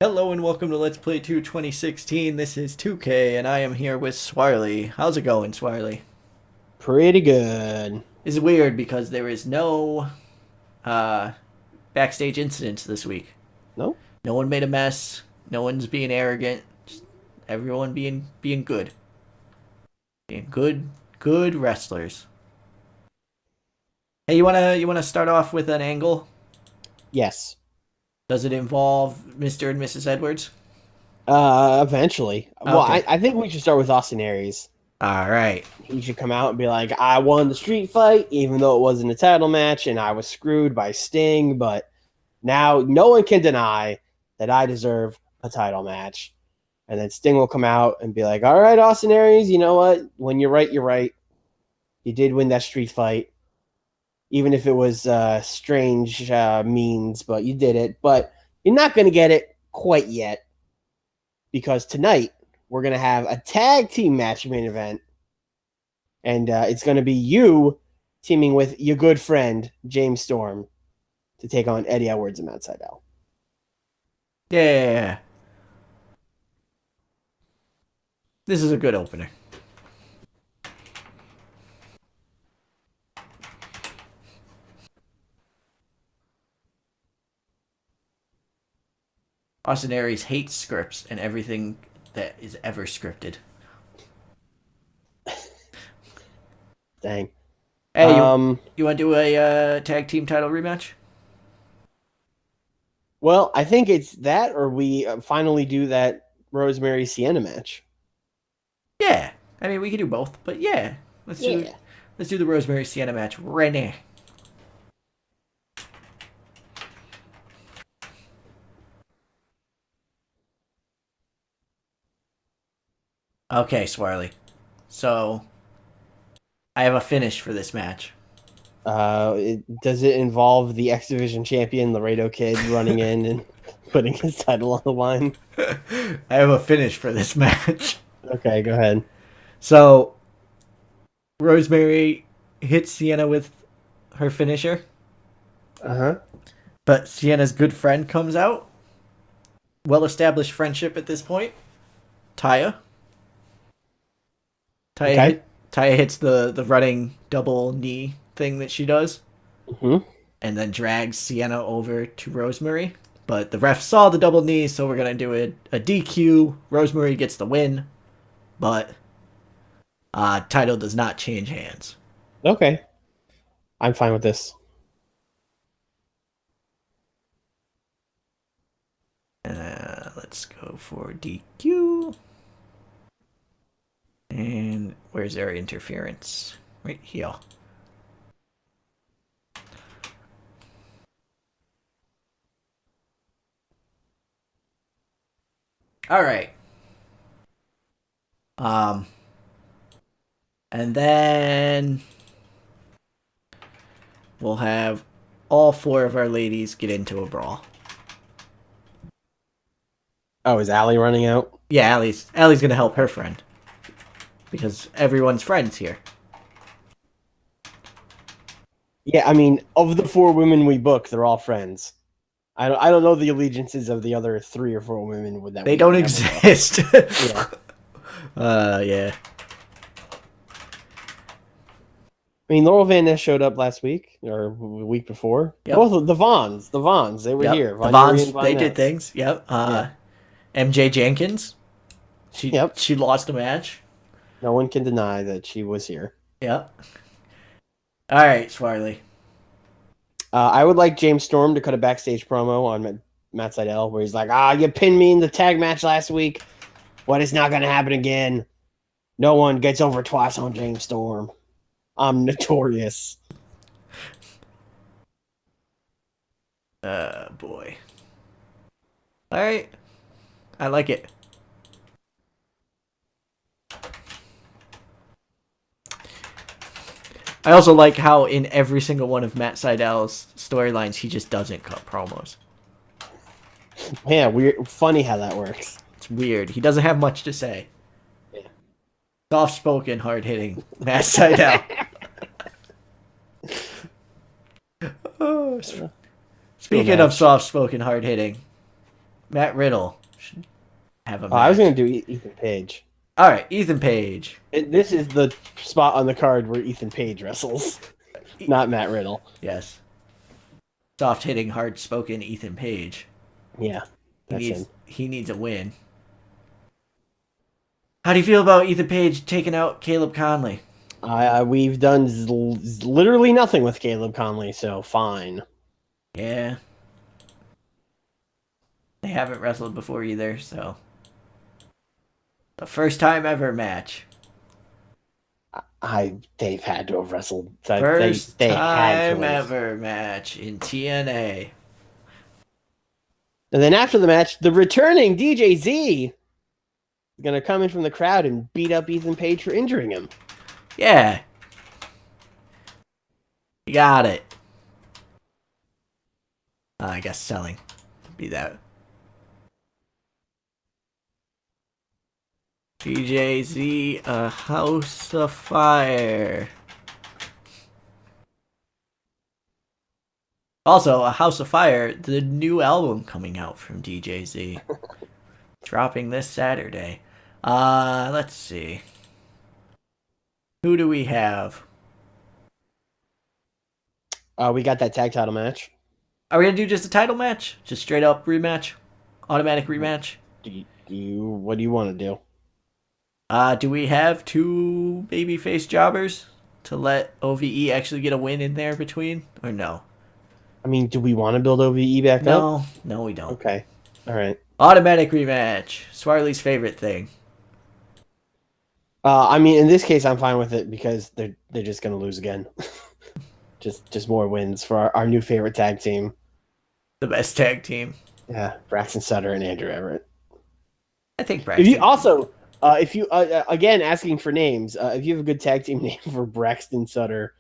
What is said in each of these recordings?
Hello and welcome to Let's Play 2 2016. This is 2K and I am here with Swarley. How's it going, Swarley? Pretty good. It's weird because there is no uh, backstage incidents this week. No? No one made a mess. No one's being arrogant. Just everyone being good. Being good wrestlers. Hey, you wanna start off with an angle? Yes. Does it involve Mr. and Mrs. Edwards? Eventually. Well, Okay. I think we should start with Austin Aries. All right. He should come out and be like, I won the street fight, even though it wasn't a title match, and I was screwed by Sting, but now no one can deny that I deserve a title match. And then Sting will come out and be like, all right, Austin Aries, you know what? When you're right, you're right. You did win that street fight, even if it was strange means, but you did it. But you're not going to get it quite yet, because tonight we're going to have a tag team match main event. And it's going to be you teaming with your good friend, James Storm, to take on Eddie Edwards and Matt Sydal. Yeah. This is a good opener. Austin Aries hates scripts and everything that is ever scripted. Dang. Hey, you Um, you want to do a tag team title rematch? well, I think it's that, or we finally do that Rosemary Sienna match. Yeah, I mean we can do both, but yeah, let's do Yeah. let's do the Rosemary Sienna match right now. Okay, Swarley. So I have a finish for this match. Does it involve the X Division champion Laredo Kid running in and putting his title on the line? I have a finish for this match. Okay, go ahead. So Rosemary hits Sienna with her finisher, Uh huh. but Sienna's good friend comes out. Well established friendship at this point. Taya. Taya Okay. hit Taya hits the running double knee thing that she does, Hmm. and then drags Sienna over to Rosemary. But the ref saw the double knee, so we're gonna do a DQ. Rosemary gets the win, but title does not change hands. Okay, I'm fine with this. Let's go for DQ. And where's their interference? Right here. All right. Um, and then we'll have all four of our ladies get into a brawl. Oh, is Allie running out? Yeah, Allie's gonna help her friend because everyone's friends here. Yeah, I mean, of the four women we book, they're all friends. I don't know the allegiances of the other three or four women that They we don't ever book. exist. Yeah. Yeah. I mean, Laurel Van Ness showed up last week or the week before. Yep. Both of the Vons, they were Yep. here. The Von Vons, and Von they did Ness. things. Yep. Yeah. MJ Jenkins, she Yep. she lost a match. No one can deny that she was here. Yep. All right, Swarley. I would like James Storm to cut a backstage promo on Matt Sydal where he's like, you pinned me in the tag match last week. What is not going to happen again? No one gets over twice on James Storm. I'm notorious. Boy. All right. I like it. I also like how in every single one of Matt Sydal's storylines, he just doesn't cut promos. Yeah, weird. Funny how that works. It's weird. He doesn't have much to say. Yeah. Soft spoken, hard hitting Matt Sydal. Oh, To a speaking of match. soft spoken, hard hitting, Matt Riddle should have a Oh, I was match. going to do Ethan Page. All right, Ethan Page. This is the spot on the card where Ethan Page wrestles, not Matt Riddle. Yes. Soft hitting, hard spoken Ethan Page. Yeah, that's him. He needs a win. How do you feel about Ethan Page taking out Caleb Conley? We've done literally nothing with Caleb Conley, so fine. Yeah. They haven't wrestled before either, so. The first time ever match. They've had to have wrestled. First they time ever match in TNA. And then after the match, the returning DJZ is going to come in from the crowd and beat up Ethan Page for injuring him. Yeah. You got it. I guess selling. Be that. DJZ, A House of Fire. Also, A House of Fire, the new album coming out from DJZ. Dropping this Saturday. Let's see. Who do we have? We got that tag title match. Are we going to do just a title match? Just straight up rematch? Automatic rematch? What do you want to do? Do we have two babyface jobbers to let OVE actually get a win in there between? Or no? I mean, do we want to build OVE back up? No, we don't. Okay. All right. Automatic rematch. Swarley's favorite thing. I mean, in this case, I'm fine with it because they're just going to lose again. just more wins for our new favorite tag team. The best tag team. Yeah, Braxton Sutter and Andrew Everett. I think Braxton. If you again asking for names, if you have a good tag team name for Braxton Sutter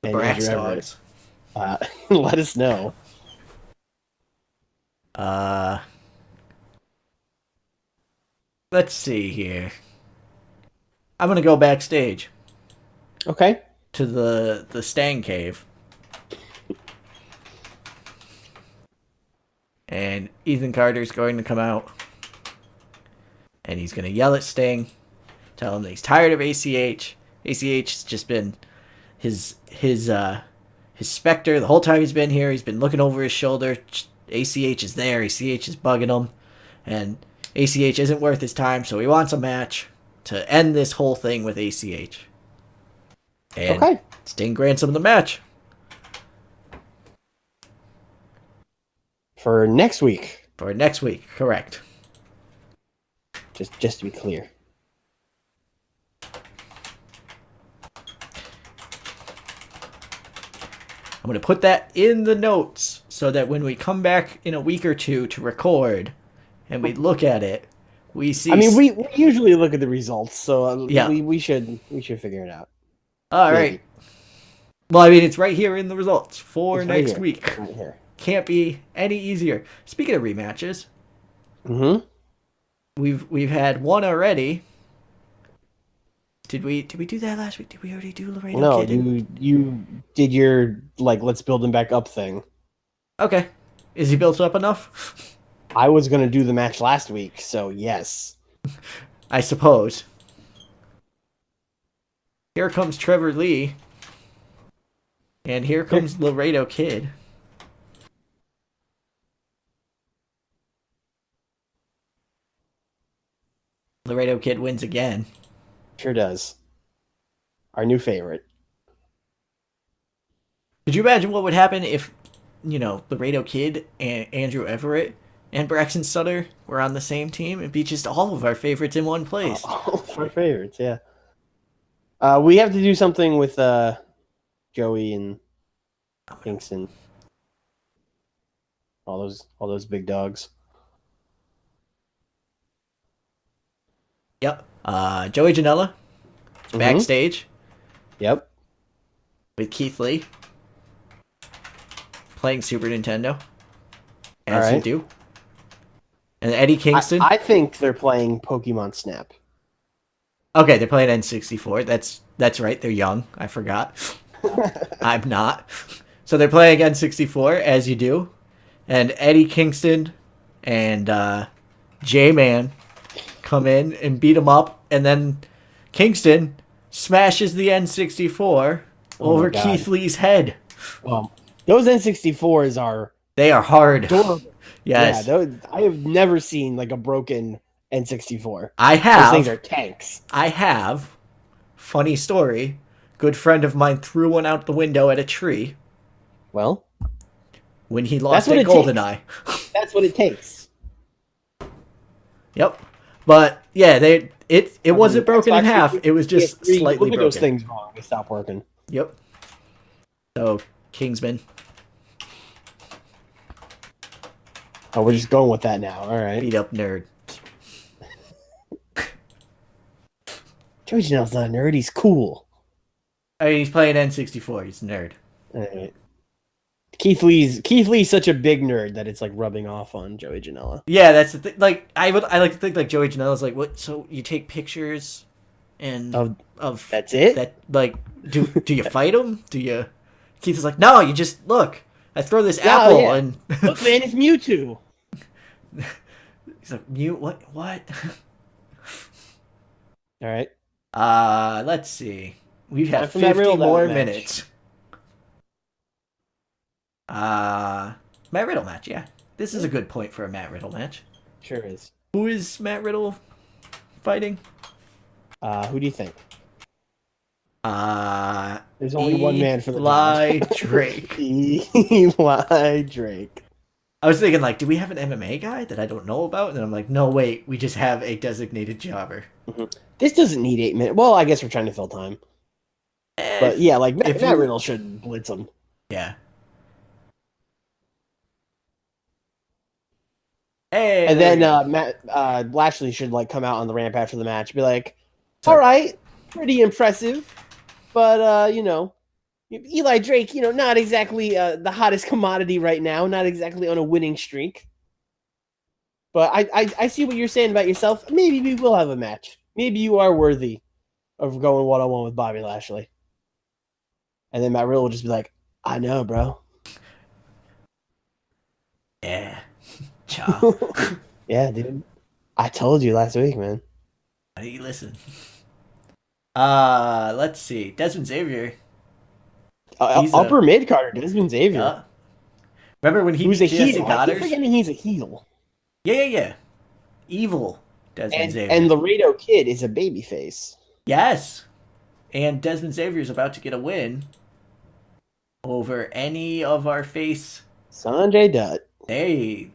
and Andrew Everett, let us know. Let's see here. I'm gonna go backstage. Okay. To the Stang Cave. And Ethan Carter's going to come out. And he's going to yell at Sting. Tell him that he's tired of ACH. ACH has just been his specter the whole time he's been here. He's been looking over his shoulder. ACH is there. ACH is bugging him. And ACH isn't worth his time, so he wants a match to end this whole thing with ACH. And Sting grants him the match. For next week. For next week, correct. Just to be clear. I'm going to put that in the notes so that when we come back in a week or two to record and we look at it, we see... I mean, we usually look at the results, so yeah. we should figure it out. All right. Well, I mean, it's right here in the results for next week. Right here. Can't be any easier. Speaking of rematches, we've had one already. Did we do that last week? Did we already do Laredo Kid? No, you did your let's build him back up thing. Okay. Is he built up enough? I was gonna do the match last week, so yes. I suppose. Here comes Trevor Lee. And here comes Laredo Kid. Laredo Kid wins again. Sure does. Our new favorite. Could you imagine what would happen if, Laredo Kid and Andrew Everett and Braxton Sutter were on the same team? It'd be just all of our favorites in one place. All of our favorites, yeah. We have to do something with Joey and Kingston. All those big dogs. Yep. Joey Janela. Backstage. Yep. With Keith Lee. Playing Super Nintendo. As you do. And Eddie Kingston. I think they're playing Pokemon Snap. Okay, they're playing N64. That's right. They're young. I forgot. I'm not. So they're playing N64, as you do. And Eddie Kingston and J-Man come in and beat him up, and then Kingston smashes the N64 Oh my over God. Keith Lee's head. Those N64s are They are hard. durable. Yes. Yeah, I have never seen like a broken N64. I Those things have. are tanks. I have. Funny story. Good friend of mine threw one out the window at a tree Well, when he lost that's what at it takes. GoldenEye. That's what it takes. Yep. But yeah, it wasn't broken in half. It was just slightly look at broken. those things wrong. They stop working. Yep. So Kingsman. Oh, we're just going with that now. All right. Beat up nerd. Joey Janela's not a nerd. He's cool. I mean, he's playing N64. He's a nerd. All right. Keith Lee's such a big nerd that it's like rubbing off on Joey Janela. Yeah, that's the thing. Like I like to think like Joey Janela's like, what? So you take pictures and of that's it. That like do you fight him? Do you? Keith is like, no, you just look. I throw this apple and look, man, it's Mewtwo. He's like, Mew, what? All right. Let's see. We have Time for Matt 50 Riddle more match. minutes. Matt Riddle match, yeah. This is a good point for a Matt Riddle match. Sure is. Who is Matt Riddle fighting? Who do you think? There's only one man for the Eli Drake. Eli Drake. I was thinking, like, do we have an MMA guy that I don't know about? And then I'm like, no, wait, we just have a designated jobber. Mm-hmm. This doesn't need 8 minutes. Well, I guess we're trying to fill time. But yeah, like Matt Riddle should blitz him. Yeah. Hey, and then Matt Lashley should like come out on the ramp after the match, be like, "All right, pretty impressive, but you know, Eli Drake, you know, not exactly the hottest commodity right now, not exactly on a winning streak. But I see what you're saying about yourself. Maybe we will have a match. Maybe you are worthy of going one-on-one with Bobby Lashley." And then Matt Riddle will just be like, "I know, bro." Yeah. Ciao. Yeah, dude. I told you last week, man. Why didn't you listen? Let's see. Desmond Xavier. Upper mid-carder, Desmond Xavier. Remember when he was a heel? I keep forgetting he's a heel. Yeah. Evil Desmond Xavier. And Laredo Kid is a babyface. Yes. And Desmond Xavier is about to get a win over any of our face. Sanjay Dutt. Hey.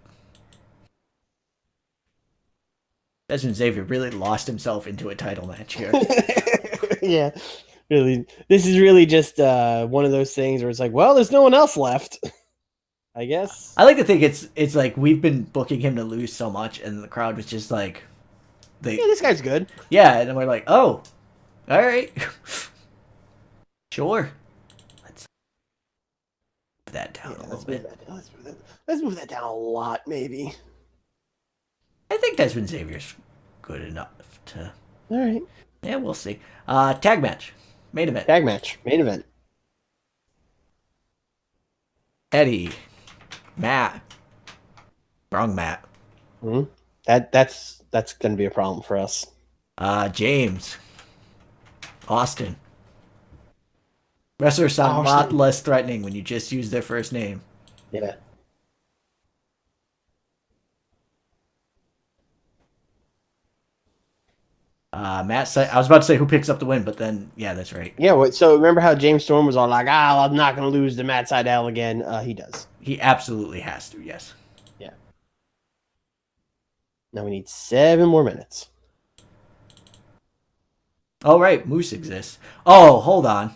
Desmond Xavier really lost himself into a title match here. Yeah. Really. This is really just one of those things where it's like, well, there's no one else left. I guess. I like to think it's like we've been booking him to lose so much, and the crowd was just like, yeah, this guy's good. Yeah, and then we're like, oh, all right, sure. Let's move that down a little bit. Let's move that down a lot, maybe. I think Desmond Xavier's good enough to. All right. Yeah, we'll see. Tag match, main event. Tag match, main event. Eddie, Matt, wrong Matt. Mm-hmm. That's going to be a problem for us. James, Austin. Wrestlers sound a lot less threatening when you just use their first name. Yeah. Matt, I was about to say who picks up the win, but then, yeah, that's right. Yeah, so remember how James Storm was all like, I'm not going to lose to Matt Sydal again? He does. He absolutely has to, yes. Yeah. Now we need 7 more minutes. Oh, right, Moose exists. Oh, hold on.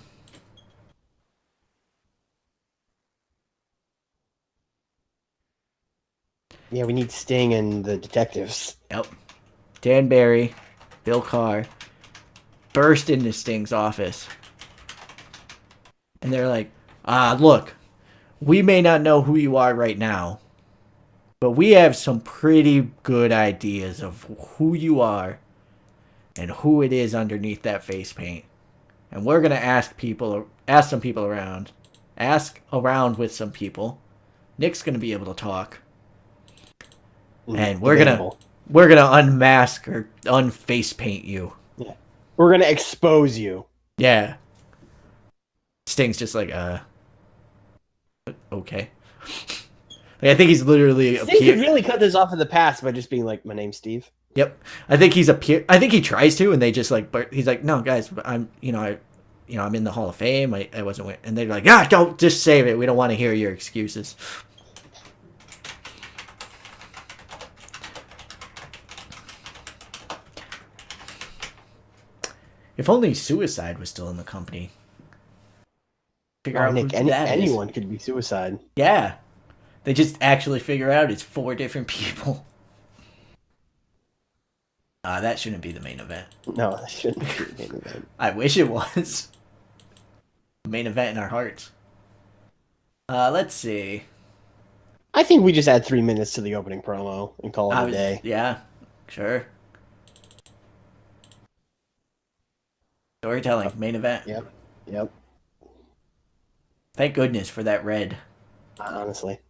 Yeah, we need Sting and the detectives. Yep. Dan Barry, Bill Carr, burst into Sting's office. And they're like, look, we may not know who you are right now, but we have some pretty good ideas of who you are and who it is underneath that face paint. And we're going to ask some people around. Ask around with some people. Nick's going to be able to talk. and Debatable. we're gonna unmask or unface paint you. Yeah. We're gonna expose you. Yeah. Sting's just like, okay. Like, I think he's literally Sting could really cut this off in the past by just being like, "My name's Steve." Yep. I think I think he tries to, and they just like, but he's like, no, guys, I'm, I'm in the Hall of Fame. I wasn't, and they're like, don't just save it. We don't want to hear your excuses. If only Suicide was still in the company. Figure out Nick, anyone could be Suicide. Yeah. They just actually figure out it's 4 different people. That shouldn't be the main event. No, that shouldn't be the main event. I wish it was. The main event in our hearts. Let's see. I think we just add 3 minutes to the opening promo and call it a day. Yeah, sure. Storytelling, main event. Yep. Thank goodness for that red. Honestly.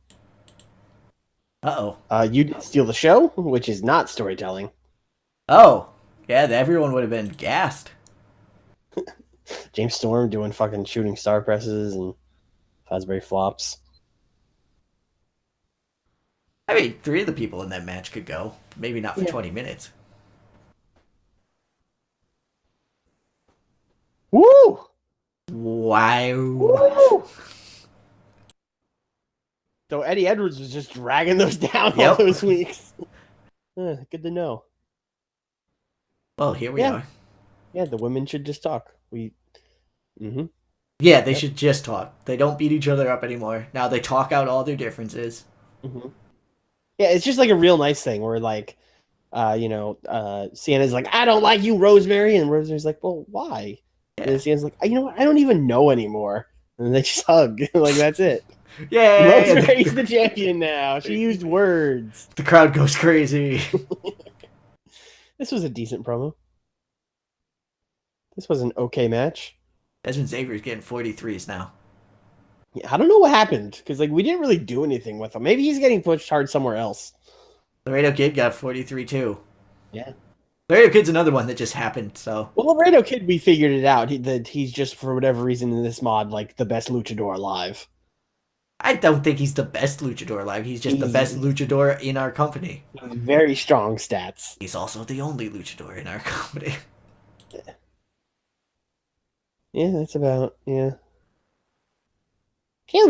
Uh-oh. You did steal the show, which is not storytelling. Oh. Yeah, everyone would have been gassed. James Storm doing fucking shooting star presses and Fosbury flops. I mean, 3 of the people in that match could go. Maybe not for 20 minutes. Woo! Wow. Woo! So Eddie Edwards was just dragging those down all those weeks. Good to know. Well, here we are. Yeah, the women should just talk. Yeah, they should just talk. They don't beat each other up anymore. Now they talk out all their differences. Yeah, it's just like a real nice thing where like, Sienna's like, I don't like you, Rosemary. And Rosemary's like, well, why? Yeah. And Sienna's like, you know what? I don't even know anymore. And they just hug. Like, that's it. Yeah. Rosemary's the champion now. She used words. The crowd goes crazy. This was a decent promo. This was an okay match. Desmond Xavier's getting 43s now. Yeah, I don't know what happened because like we didn't really do anything with him. Maybe he's getting pushed hard somewhere else. Laredo Kid got 43 too. Yeah. Laredo Kid's another one that just happened. So. Well, Laredo Kid, we figured it out. He's just for whatever reason in this mod like the best luchador alive. I don't think he's the best luchador alive. He's just the best luchador in our company. Very strong stats. He's also the only luchador in our company. Yeah, that's about Caleb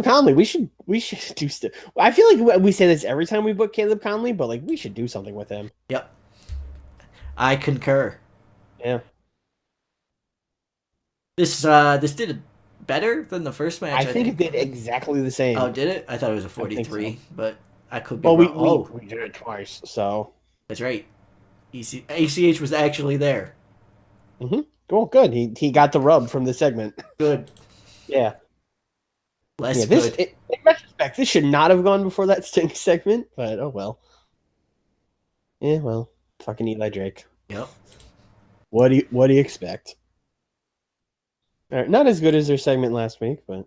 Conley, we should do stuff. I feel like we say this every time we book Caleb Conley, but like we should do something with him. Yep, I concur. Yeah, this did it better than the first match. I think it did exactly the same. Oh, did it? I thought it was a 43, but I could be wrong. Well, we did it twice, so that's right. ACH was actually there. Well, good. He got the rub from the segment. Good. Yeah. Good. In retrospect, this should not have gone before that Sting segment, but oh well. Yeah, well, fucking Eli Drake. Yep. What do you expect? All right, not as good as their segment last week, but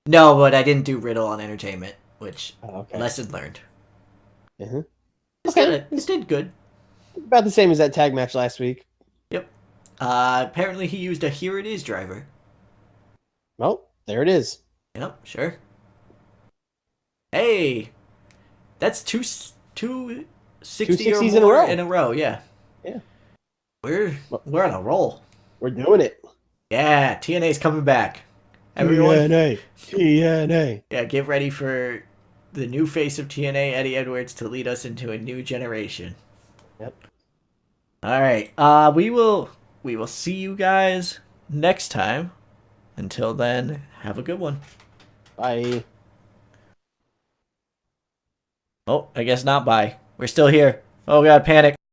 no, but I didn't do Riddle on Entertainment, which lesson learned. This did good. About the same as that tag match last week. Yep. Apparently he used a Here It Is driver. Well, there it is. Yep, sure. Hey, that's two 60 or more in a row. Yeah. Yeah. We're on a roll. We're doing it. Yeah, TNA's coming back. Everyone. TNA. Yeah, get ready for the new face of TNA, Eddie Edwards, to lead us into a new generation. Yep. All right. We will see you guys next time. Until then, have a good one. Bye. Oh, I guess not bye. We're still here. Oh god, panic.